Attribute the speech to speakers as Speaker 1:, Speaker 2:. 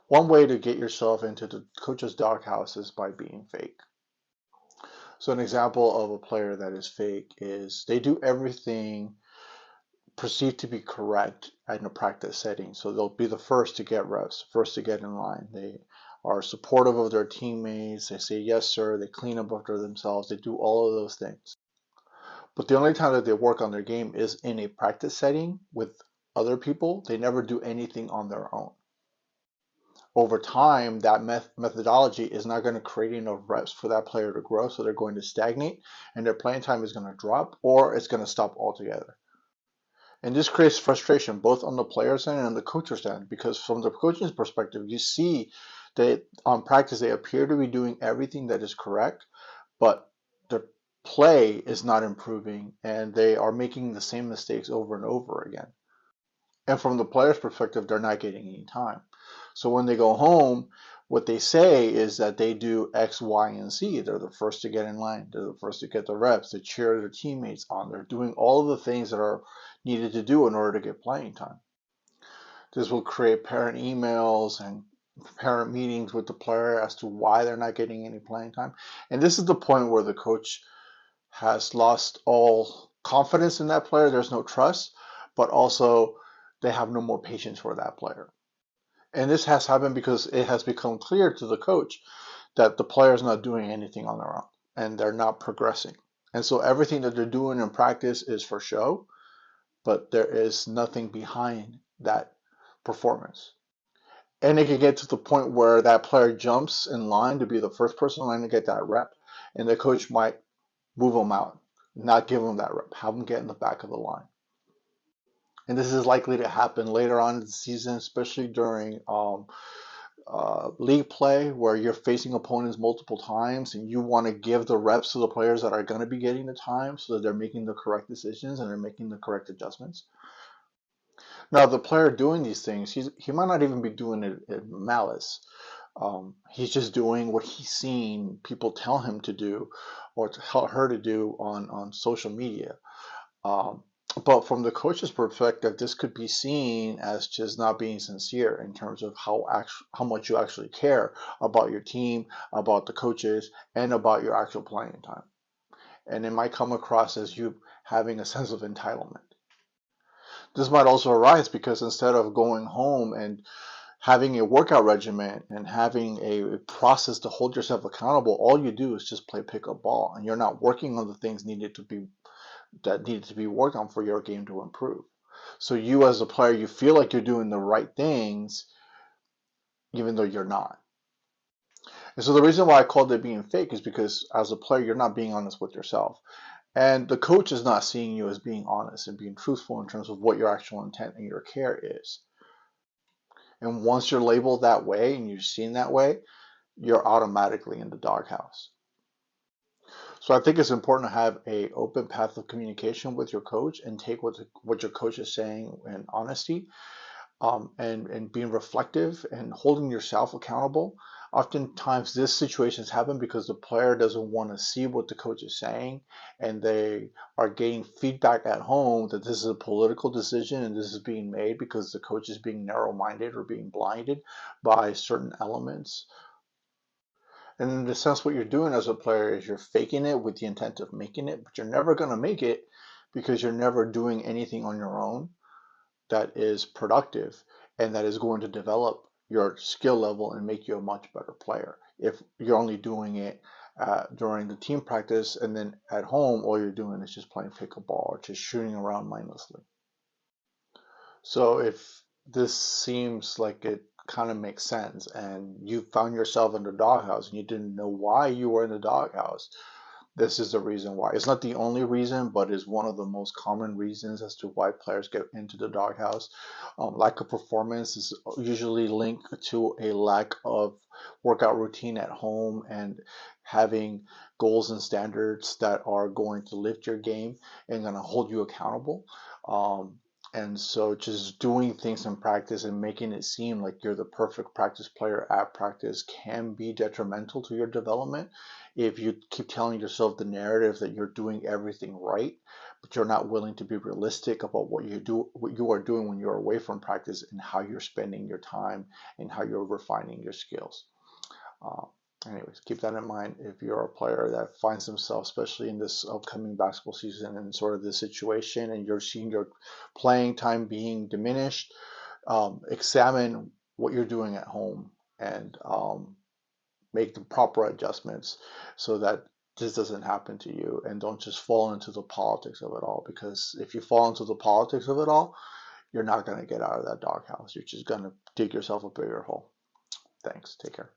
Speaker 1: One way to get yourself into the coach's doghouse is by being fake. So an example of a player that is fake is they do everything perceived to be correct in a practice setting. So they'll be the first to get reps, first to get in line. They are supportive of their teammates. They say yes, sir. They clean up after themselves. They do all of those things. But the only time that they work on their game is in a practice setting with other people. They never do anything on their own. Over time, that methodology is not going to create enough reps for that player to grow, so they're going to stagnate and their playing time is going to drop or it's going to stop altogether. And this creates frustration both on the player's end and on the coach's end because from the coach's perspective, you see that on practice they appear to be doing everything that is correct, but their play is not improving and they are making the same mistakes over and over again. And from the player's perspective, they're not getting any time. So when they go home, what they say is that they do X, Y, and Z. They're the first to get in line. They're the first to get the reps. They cheer their teammates on. They're doing all of the things that are needed to do in order to get playing time. This will create parent emails and parent meetings with the player as to why they're not getting any playing time. And this is the point where the coach has lost all confidence in that player. There's no trust, but also they have no more patience for that player. And this has happened because it has become clear to the coach that the player is not doing anything on their own and they're not progressing. And so everything that they're doing in practice is for show, but there is nothing behind that performance. And it can get to the point where that player jumps in line to be the first person in line to get that rep, and the coach might move them out, not give them that rep, have them get in the back of the line. And this is likely to happen later on in the season, especially during league play where you're facing opponents multiple times and you want to give the reps to the players that are going to be getting the time so that they're making the correct decisions and they're making the correct adjustments. Now, the player doing these things, he might not even be doing it in malice. He's just doing what he's seen people tell him to do or tell her to do on social media. Um, but from the coach's perspective, this could be seen as just not being sincere in terms of how much you actually care about your team, about the coaches, and about your actual playing time. And it might come across as you having a sense of entitlement. This might also arise because instead of going home and having a workout regimen and having a process to hold yourself accountable, all you do is just play pickup ball, and you're not working on the things that needed to be worked on for your game to improve. So you as a player, you feel like you're doing the right things, even though you're not. And so the reason why I called it being fake is because as a player, you're not being honest with yourself. And the coach is not seeing you as being honest and being truthful in terms of what your actual intent and your care is. And once you're labeled that way and you're seen that way, you're automatically in the doghouse. So I think it's important to have a open path of communication with your coach and take what your coach is saying in honesty, and being reflective and holding yourself accountable. Oftentimes, this situations happen because the player doesn't want to see what the coach is saying, and they are getting feedback at home that this is a political decision and this is being made because the coach is being narrow-minded or being blinded by certain elements. And in a sense, what you're doing as a player is you're faking it with the intent of making it, but you're never going to make it because you're never doing anything on your own that is productive and that is going to develop your skill level and make you a much better player. If you're only doing it during the team practice and then at home, all you're doing is just playing pickleball or just shooting around mindlessly. So if this seems like it kind of makes sense and you found yourself in the doghouse and you didn't know why you were in the doghouse, this is the reason why. It's not the only reason, but is one of the most common reasons as to why players get into the doghouse. Lack of performance is usually linked to a lack of workout routine at home and having goals and standards that are going to lift your game and going to hold you accountable. And so just doing things in practice and making it seem like you're the perfect practice player at practice can be detrimental to your development if you keep telling yourself the narrative that you're doing everything right, but you're not willing to be realistic about what you are doing when you're away from practice and how you're spending your time and how you're refining your skills. Uh, Anyways, keep that in mind if you're a player that finds himself, especially in this upcoming basketball season, in sort of this situation, and you're seeing your playing time being diminished. Examine what you're doing at home and make the proper adjustments so that this doesn't happen to you, and don't just fall into the politics of it all, because if you fall into the politics of it all, you're not going to get out of that doghouse. You're just going to dig yourself a bigger hole. Thanks. Take care.